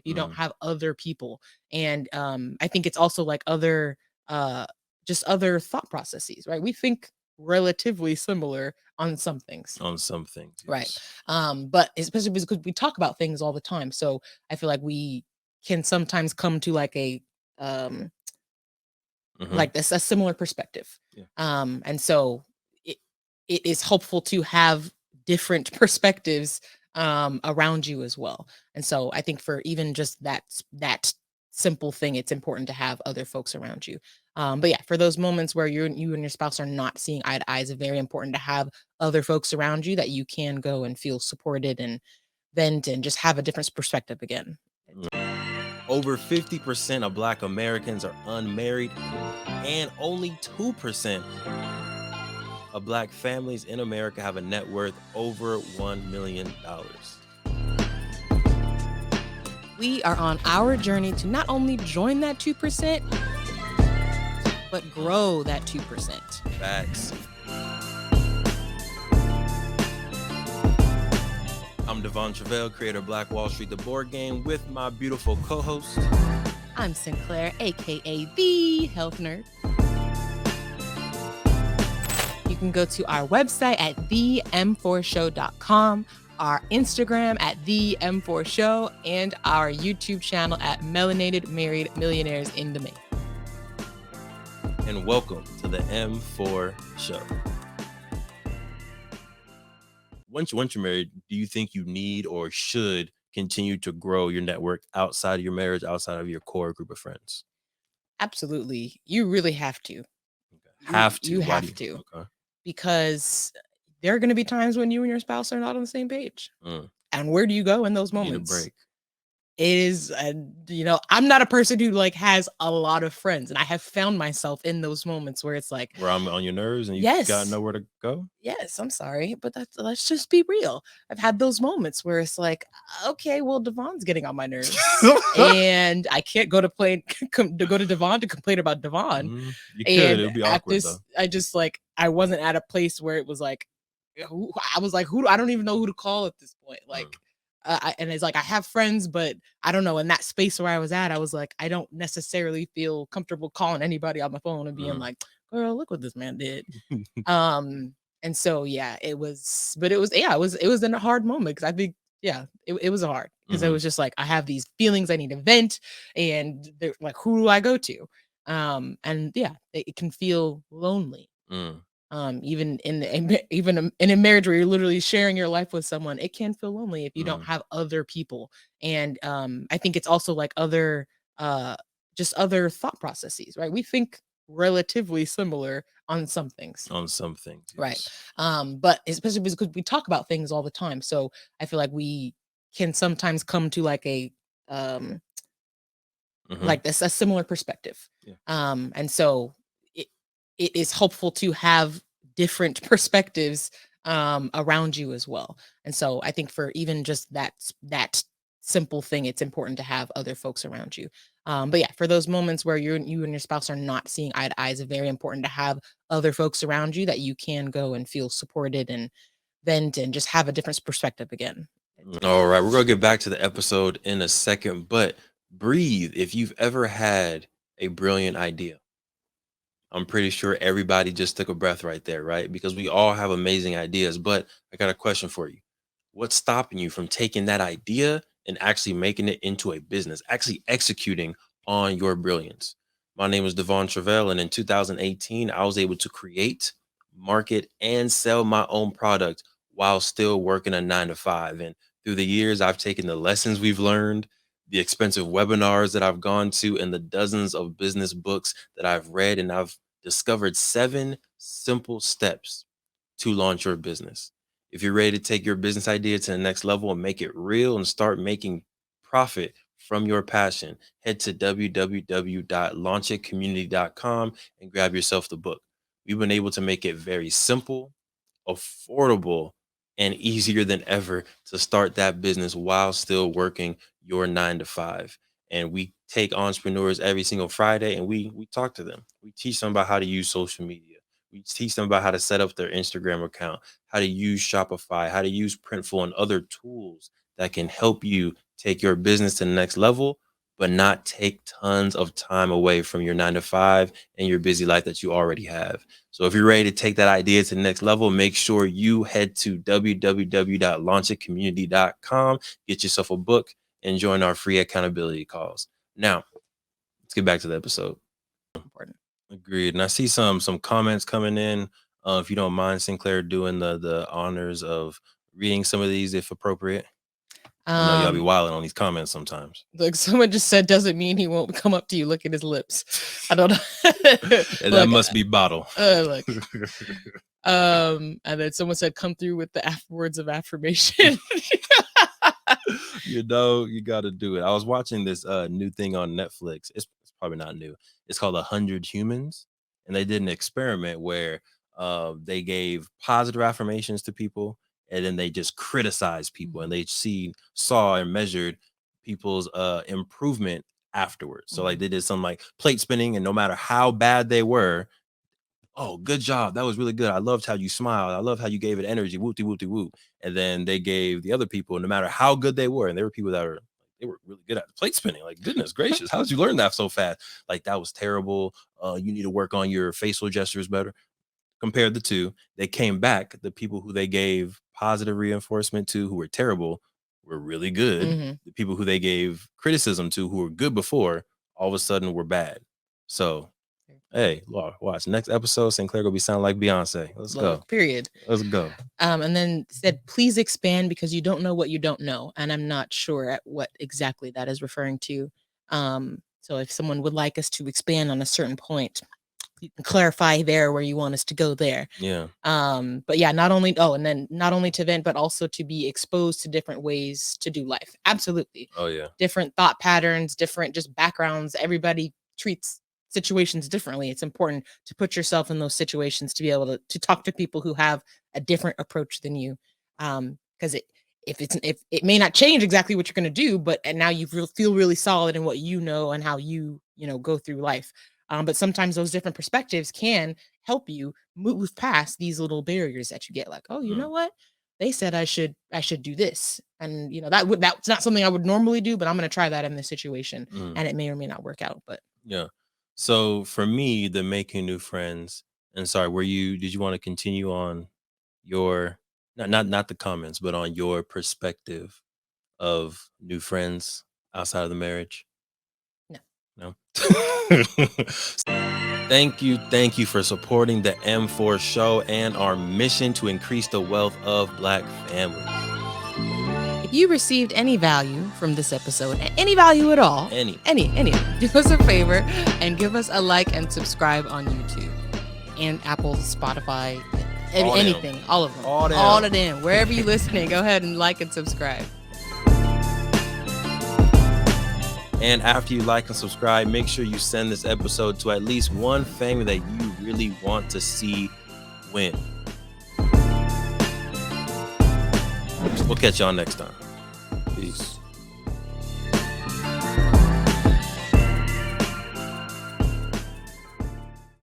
if you don't have other people. And I think it's also like other just other thought processes, right? We think relatively similar on some things. On some things, Right. yes. But especially because we talk about things all the time. So I feel like we can sometimes come to um like this a similar perspective. Yeah. And so it it is helpful to have different perspectives around you as well. And so I think for even just that simple thing, it's important to have other folks around you. But yeah, for those moments where you and your spouse are not seeing eye to eye, it's very important to have other folks around you that you can go and feel supported and vent and just have a different perspective again. Over 50% of Black Americans are unmarried, and only 2% of Black families in America have a net worth over $1 million. We are on our journey to not only join that 2%, but grow that 2%. Facts. I'm Devon Truvel, creator of Black Wall Street, the board game, with my beautiful co-host. I'm Sinclair, aka the Health Nerd. You can go to our website at them4show.com, our Instagram at them4show, and our YouTube channel at Melanated Married Millionaires in the Making. And welcome to the M4 Show. Once you're married, do you think you need or should continue to grow your network outside of your marriage, outside of your core group of friends? Absolutely. You really have to. Have to. You Why have do you? to. Okay. Because there are going to be times when you and your spouse are not on the same page. And where do you go in those moments? Need a break. It is, I'm not a person who like has a lot of friends, and I have found myself in those moments where it's like, where I'm on your nerves and you got nowhere to go. Yes, I'm sorry, but let's just be real. I've had those moments where it's like, okay, well, Devon's getting on my nerves, and I can't go to Devon to complain about Devon. You could. It would be awkward though. I just like I wasn't at a place where it was like, I was like, I don't even know who to call at this point. Like, and it's like I have friends, but I don't know. In that space where I was at, I was like, I don't necessarily feel comfortable calling anybody on my phone and being like, "Girl, look what this man did." And so yeah, it was in a hard moment because I think it was hard because it was just like I have these feelings I need to vent, and they're like, who do I go to? And yeah, it can feel lonely. Even in a marriage where you're literally sharing your life with someone, it can feel lonely if you don't have other people. And I think it's also like other just other thought processes, right? We think relatively similar on some things. On some things, yes. Right. But especially because we talk about things all the time. So I feel like we can sometimes come to like like this a similar perspective. Yeah. And so it is helpful to have different perspectives around you as well. And so I think for even just that simple thing, it's important to have other folks around you. But yeah, for those moments where you and your spouse are not seeing eye to eye, it's very important to have other folks around you that you can go and feel supported and vent and just have a different perspective again. All right, we're gonna get back to the episode in a second, but breathe. If you've ever had a brilliant idea, I'm pretty sure everybody just took a breath right there, right? Because we all have amazing ideas. But I got a question for you. What's stopping you from taking that idea and actually making it into a business, actually executing on your brilliance? My name is Devon Truvel, and in 2018, I was able to create, market, and sell my own product while still working a 9 to 5. And through the years, I've taken the lessons we've learned, the expensive webinars that I've gone to, and the dozens of business books that I've read, and I've discovered 7 simple steps to launch your business. If you're ready to take your business idea to the next level and make it real and start making profit from your passion, head to www.launchitcommunity.com and grab yourself the book. We've been able to make it very simple, affordable, and easier than ever to start that business while still working your 9 to 5. And we take entrepreneurs every single Friday and we talk to them. We teach them about how to use social media. We teach them about how to set up their Instagram account, how to use Shopify, how to use Printful and other tools that can help you take your business to the next level, but not take tons of time away from your 9 to 5 and your busy life that you already have. So if you're ready to take that idea to the next level, make sure you head to www.launchitcommunity.com, get yourself a book, and join our free accountability calls. Now, let's get back to the episode. Important. Agreed. And I see some comments coming in. If you don't mind, Sinclair, doing the honors of reading some of these if appropriate. I know y'all be wilding on these comments sometimes. Like someone just said, doesn't mean he won't come up to you, look at his lips. I don't know. And that must be bottle. Look. And then someone said, come through with the words of affirmation. You know, you got to do it. I was watching this new thing on Netflix. It's probably not new. It's called 100 Humans. And they did an experiment where they gave positive affirmations to people, and then they just criticized people, and they saw and measured people's improvement afterwards. So like they did some like plate spinning, and no matter how bad they were, oh, good job. That was really good. I loved how you smiled. I love how you gave it energy. Whoop de whoop de whoop. And then they gave the other people, no matter how good they were, and there were people that they were really good at plate spinning. Like, goodness gracious, how did you learn that so fast? Like, that was terrible. You need to work on your facial gestures better. Compared the two, they came back. The people who they gave positive reinforcement to, who were terrible, were really good. The people who they gave criticism to, who were good before, all of a sudden were bad. So, hey, watch next episode. Sinclair gonna be sounding like Beyonce. Let's go. Period. Let's go. And then said, please expand because you don't know what you don't know. And I'm not sure at what exactly that is referring to. So if someone would like us to expand on a certain point, you can clarify there where you want us to go there. Yeah. But yeah, not only to vent, but also to be exposed to different ways to do life. Absolutely. Oh yeah. Different thought patterns, different just backgrounds. Everybody treats situations differently. It's important to put yourself in those situations to be able to talk to people who have a different approach than you. Because if it may not change exactly what you're going to do, but now you feel really solid in what you know and how you go through life. But sometimes those different perspectives can help you move past these little barriers that you get. Like, oh, you know what? They said I should do this, and that's not something I would normally do, but I'm going to try that in this situation, and it may or may not work out. But yeah. So for me, the making new friends. And sorry, did you want to continue on your not the comments, but on your perspective of new friends outside of the marriage? No. Thank you for supporting the M4 show and our mission to increase the wealth of Black families. If you received any value from this episode, any value at all, any, do us a favor and give us a like and subscribe on YouTube and Apple, Spotify, anything, all of them, all of them, wherever you're listening, go ahead and like and subscribe. And after you like and subscribe, make sure you send this episode to at least one family that you really want to see win. We'll catch y'all next time. Peace.